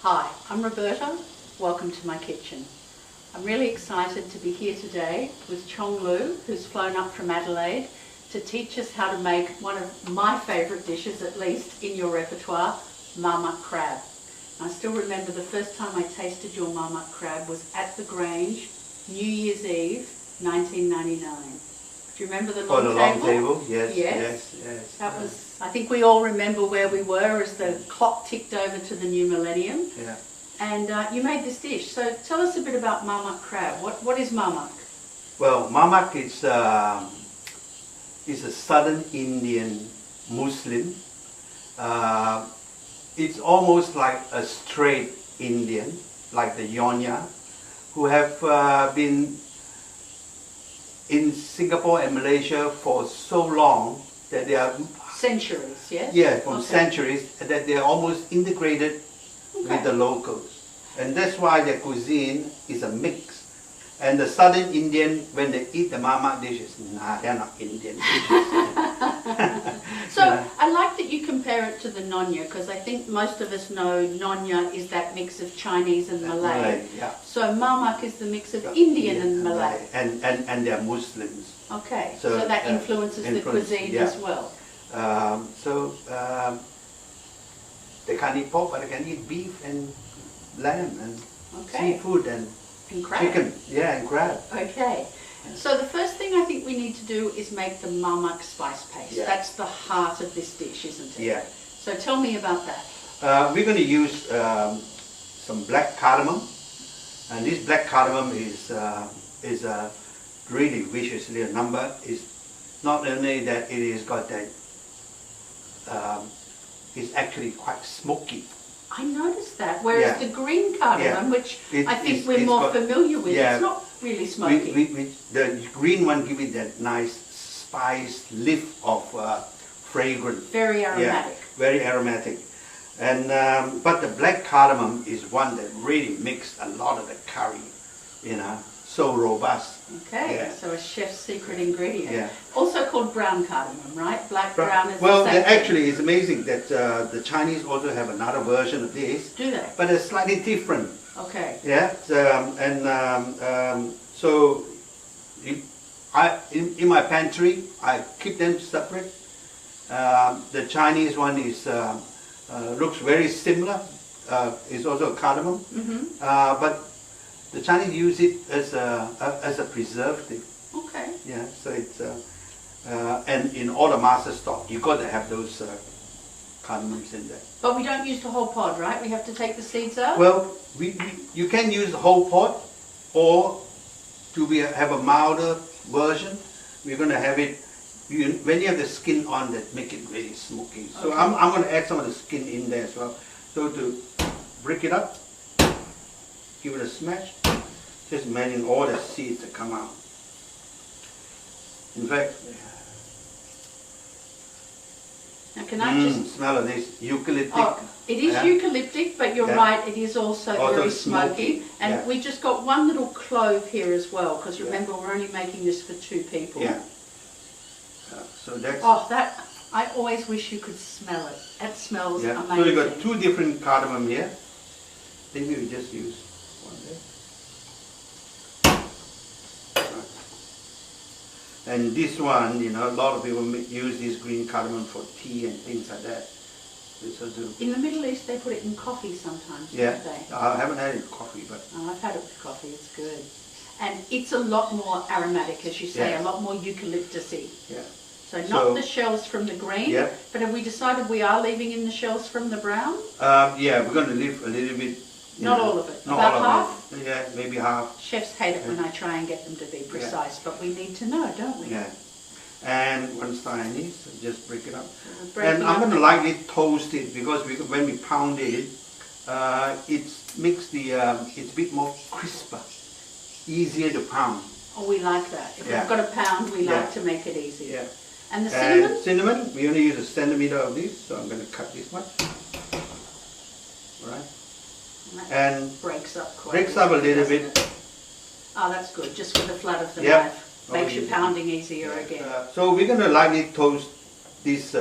Hi, I'm Roberta. Welcome to my kitchen. I'm really excited to be here today with Cheong Liew, who's flown up from Adelaide to teach us how to make one of my favourite dishes, at least in your repertoire, Mamak crab. I still remember the first time I tasted your Mamak crab was at the Grange, New Year's Eve, 1999. Do you remember the long table? Oh, the long table, yes, yes. yes. That was, I think we all remember where we were as the clock ticked over to the new millennium. Yeah. And you made this dish. So tell us a bit about Mamak crab. What is Mamak? Well, Mamak is a southern Indian Muslim. It's almost like a straight Indian, like the Yonya, who have been in Singapore and Malaysia for so long that they are Centuries, yes? Yeah, from centuries, that they are almost integrated with the locals. And that's why their cuisine is a mix. And the southern Indian, when they eat the Mamak dishes, nah, they're not Indian dishes. So I like that you compare it to the Nonya, because I think most of us know Nonya is that mix of Chinese and Malay. Yeah. So Mamak is the mix of Indian and Malay. And they're Muslims. Okay, so that influences the cuisine as well. They can't eat pork, but they can eat beef and lamb and seafood and crab. Chicken. Yeah, and crab. Okay. So the first thing I think we need to do is make the Mamak Spice Paste. Yeah. That's the heart of this dish, isn't it? Yeah. So tell me about that. We're going to use some black cardamom, and this black cardamom is really viciously a number. It's not only that it is got that, it's actually quite smoky. I noticed that, whereas the green cardamom, which I think we're more familiar with, it's not really smoky. The green one gives it that nice spice lift of fragrance. Very aromatic. Yeah, very aromatic. And but the black cardamom is one that really makes a lot of the curry, so robust. Okay, so a chef's secret ingredient. Yeah. Also called brown cardamom, right? Black, brown is well, the same actually, it's amazing that the Chinese also have another version of this. Do they? But it's slightly different. Okay. Yeah, so in my pantry, I keep them separate. The Chinese one is looks very similar. It's also a cardamom, but the Chinese use it as a preservative. Okay. Yeah, so it's and in all the master stock, you got to have those cardamoms in there. But we don't use the whole pod, right? We have to take the seeds out. Well, you can use the whole pod, or have a milder version. We're going to have it when you have the skin on, that make it really smoky. So I'm going to add some of the skin in there as well. So to break it up, give it a smash, just imagine all the seeds that come out. In fact, now can I just smell of this eucalyptic? Oh, it is eucalyptic, but you're right, it is also very smoky. And we just got one little clove here as well, because remember we're only making this for 2 people. Yeah. So that's... Oh, that, I always wish you could smell it. That smells amazing. So you've got 2 different cardamom here. Then we just use one there. And this one, a lot of people use this green cardamom for tea and things like that. In the Middle East, they put it in coffee sometimes, don't they? I haven't had it in coffee, but... Oh, I've had it with coffee, it's good. And it's a lot more aromatic, as you say, a lot more eucalyptus-y. Yeah. So not the shells from the green, but have we decided we are leaving in the shells from the brown? Yeah, we're going to leave a little bit. Not all of it. Not About all half? of it. Yeah, maybe half. Chefs hate it when I try and get them to be precise, but we need to know, don't we? Yeah. And once tiny, so just break it up. And I'm going to lightly toast it, because when we pound it, it's a bit more crisper, easier to pound. Oh, we like that. If we've got a pound, we like to make it easier. Yeah. And the cinnamon? Cinnamon, we only use a centimeter of this, so I'm going to cut this one. All right. And breaks up quite a little bit. Oh, that's good. Just with the flat of the knife. Makes your pounding easier again. So we're going to lightly toast these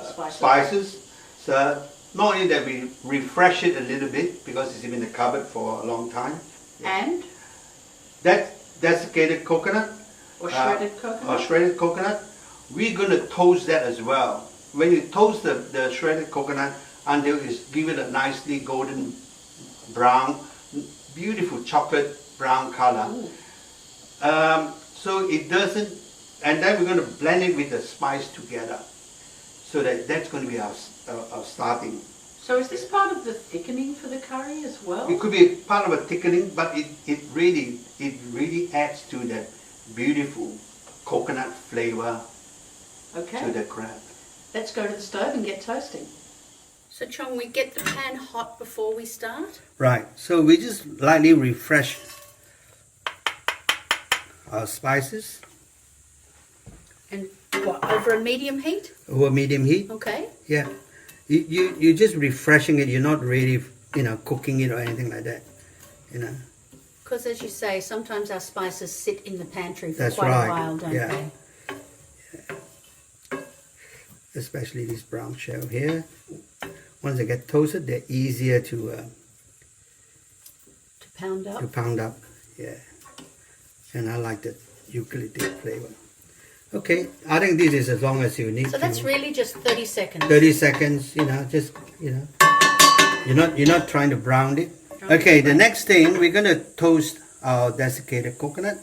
spices. So Not only that, we refresh it a little bit because it's been in the cupboard for a long time. And? That desiccated coconut. Or shredded coconut? Or shredded coconut. We're going to toast that as well. When you toast the shredded coconut until it's give it a nicely golden brown, beautiful chocolate brown color. So it doesn't, and then we're going to blend it with the spice together. So that's going to be our starting. So is this part of the thickening for the curry as well? It could be part of a thickening, but it really adds to that beautiful coconut flavor to the crab. Let's go to the stove and get toasting. So Cheong, we get the pan hot before we start? Right, so we just lightly refresh our spices. And what, over a medium heat? Over medium heat. Okay. Yeah. You're just refreshing it, you're not really, cooking it or anything like that, Because as you say, sometimes our spices sit in the pantry for That's quite right. a while, don't Yeah. they? Especially this brown shell here. Once they get toasted, they're easier to pound up. To pound up, yeah. And I like the eucalyptus flavor. Okay, I think this is as long as you need. So that's really just 30 seconds. 30 seconds, just you're not trying to brown it. Okay, the next thing we're gonna toast our desiccated coconut,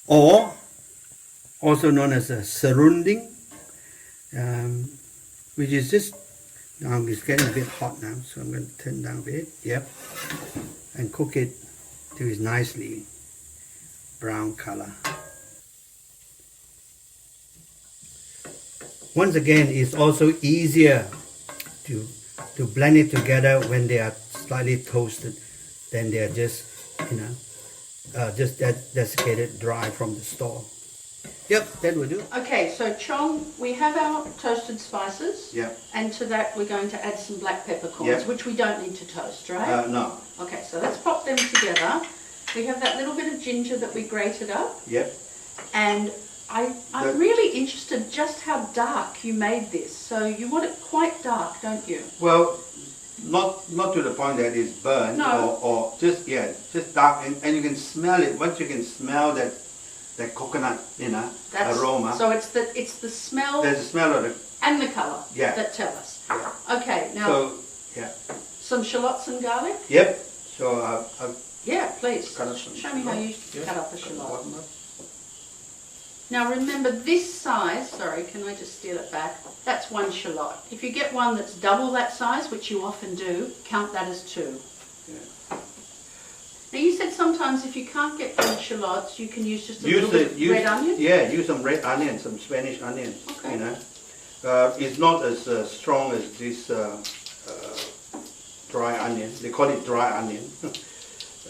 or also known as a serunding, which is just, it's getting a bit hot now, so I'm going to turn down a bit, yep, and cook it till it's nicely brown color. Once again, it's also easier to blend it together when they are slightly toasted than they are just, just desiccated dry from the store. Yep, that will do. Okay, so Cheong, we have our toasted spices. Yeah. And to that we're going to add some black peppercorns, Yep. which we don't need to toast, right? No. Okay, so let's pop them together. We have that little bit of ginger that we grated up. Yep. And I'm really interested just how dark you made this. So you want it quite dark, don't you? Well, not to the point that it's burnt, No. or just dark, and you can smell it. Once you can smell that coconut, aroma. So it's the smell. There's a smell of it. And the colour. Yeah. That tell us. Yeah. Okay, now. So, yeah. Some shallots and garlic. Yep. So Yeah, please. cut up some Show me how you Yeah. cut up a shallot. Now remember this size, sorry, can I just steal it back? That's one shallot. If you get one that's double that size, which you often do, count that as two. Yeah. Now you said sometimes if you can't get good shallots, you can use just a little bit of red onion? Yeah, use some red onion, some Spanish onion. Okay. It's not as strong as this dry onion. They call it dry onion.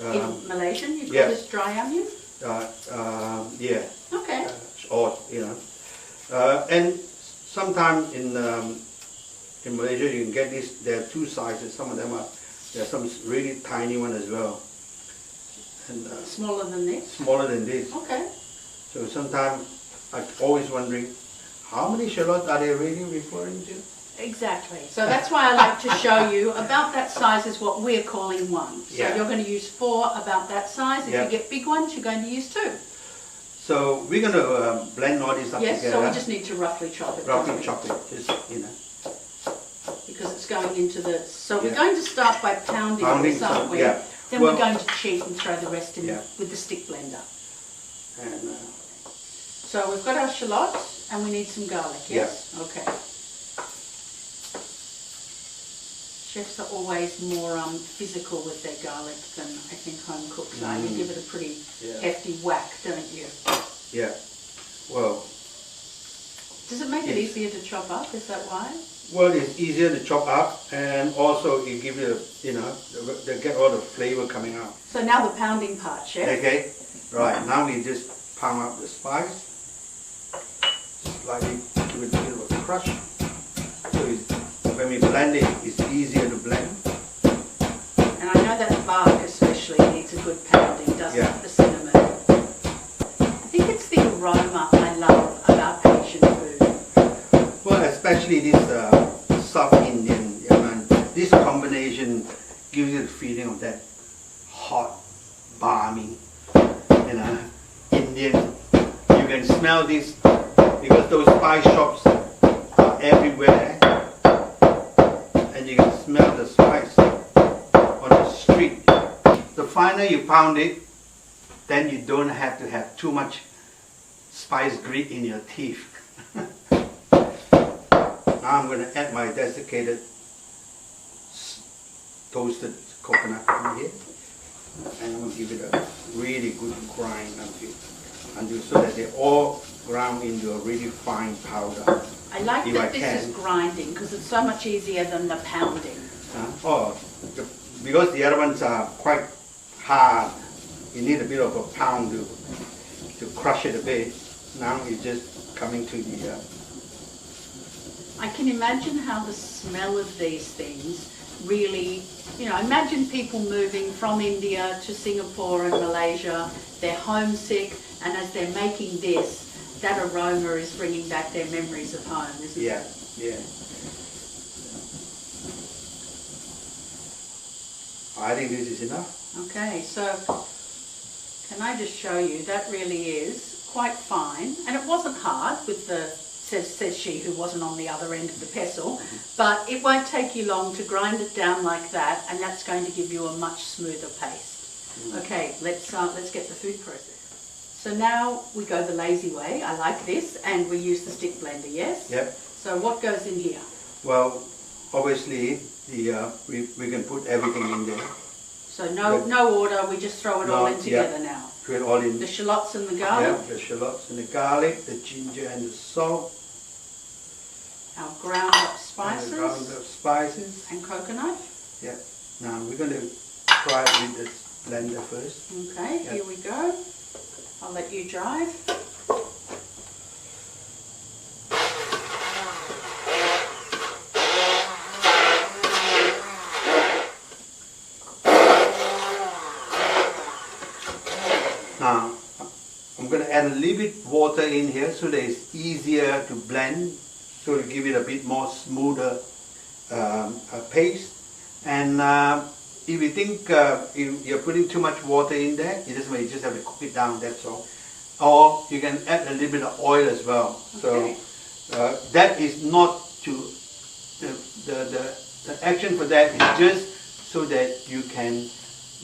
In Malaysian, you call yeah. this dry onion? Yeah. Okay. Or and sometimes in Malaysia you can get this. There are two sizes. Some of them are. There are some really tiny one as well. And Smaller than this? smaller than this. Okay. So sometimes I'm always wondering how many shallots are they really referring to? Exactly. So that's why I like to show you about that size is what we're calling one. So Yeah. you're going to use 4 about that size. If Yeah. you get big ones, you're going to use 2. So we're going to blend all this up Yes, together. so we just need to roughly chop it. Roughly don't we? chop it, just Because it's going into the... So we're Yeah. going to start by pounding this, some, aren't we? yeah. Then Well- we're going to cheat and throw the rest in Yeah. with the stick blender. And So we've got our shallots and we need some garlic, yes? Okay. Chefs are always more physical with their garlic than I think home cooks are. You give it a pretty hefty whack, don't you? yeah, well, Does it make it easier to chop up? Is that why? well, it's easier to chop up, and also it gives you, they get all the flavor coming out. So now the pounding part, Chef. Okay, right, now we just pound up the spice, slightly give it a bit of a crush, so when we blend it, it's easier to blend. And I know that bark especially needs a good pounding, doesn't Yeah. it, the cinnamon? I think it's the aroma I love about Asian food. Well, especially this South Indian, this combination gives you the feeling of that hot, balmy, Indian. You can smell this because those spice shops are everywhere, and you can smell the spice on the street. The finer you pound it, then you don't have to have too much spice grit in your teeth. Now I'm going to add my desiccated toasted coconut in here, and I'm going to give it a really good grind until so that they all ground into a really fine powder. I like that this is grinding because it's so much easier than the pounding. Because the other ones are quite hard, you need a bit of a pound to crush it a bit. Now it's just coming to the... I can imagine how the smell of these things really, imagine people moving from India to Singapore and Malaysia, they're homesick, and as they're making this, that aroma is bringing back their memories of home, isn't it? Yeah. I think this is enough. Okay, so can I just show you, that really is quite fine, and it wasn't hard with the, says she who wasn't on the other end of the pestle, but it won't take you long to grind it down like that, and that's going to give you a much smoother paste. Okay, let's get the food processed. So now we go the lazy way. I like this, and we use the stick blender, yes? Yep. So what goes in here? Well, obviously we can put everything in there. So no order, we just throw it all in together now. Put it all in. The shallots and the garlic? Yeah, the shallots and the garlic, the ginger and the salt. Our ground up spices. And the ground up spices. And coconut. Yeah. Now we're going to try it with this blender first. Okay, Here we go. I'll let you drive. Now, I'm going to add a little bit water in here so that it's easier to blend, so to give it a bit more smoother paste. And if you think you're putting too much water in there, it doesn't matter, you just have to cook it down, that's all. Or you can add a little bit of oil as well. Okay. So that is not to, the action for that is just so that you can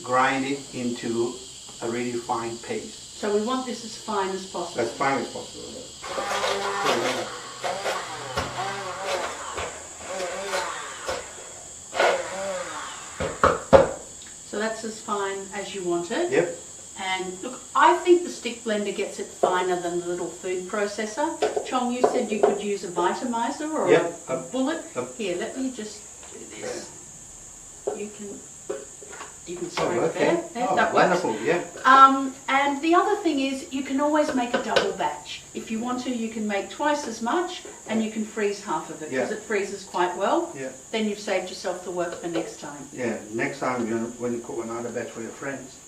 grind it into a really fine paste. So we want this as fine as possible. As fine as possible. So that's as fine as you want it. Yep. And look, I think the stick blender gets it finer than the little food processor. Cheong, you said you could use a Vitamizer or a bullet. Here, let me just do this. You can spray it there. That works. Wonderful, yeah. And the other thing is, you can always make a double batch. If you want to, you can make twice as much, and you can freeze half of it because it freezes quite well. Yeah. Then you've saved yourself the work for next time. Yeah, next time when you cook another batch for your friends.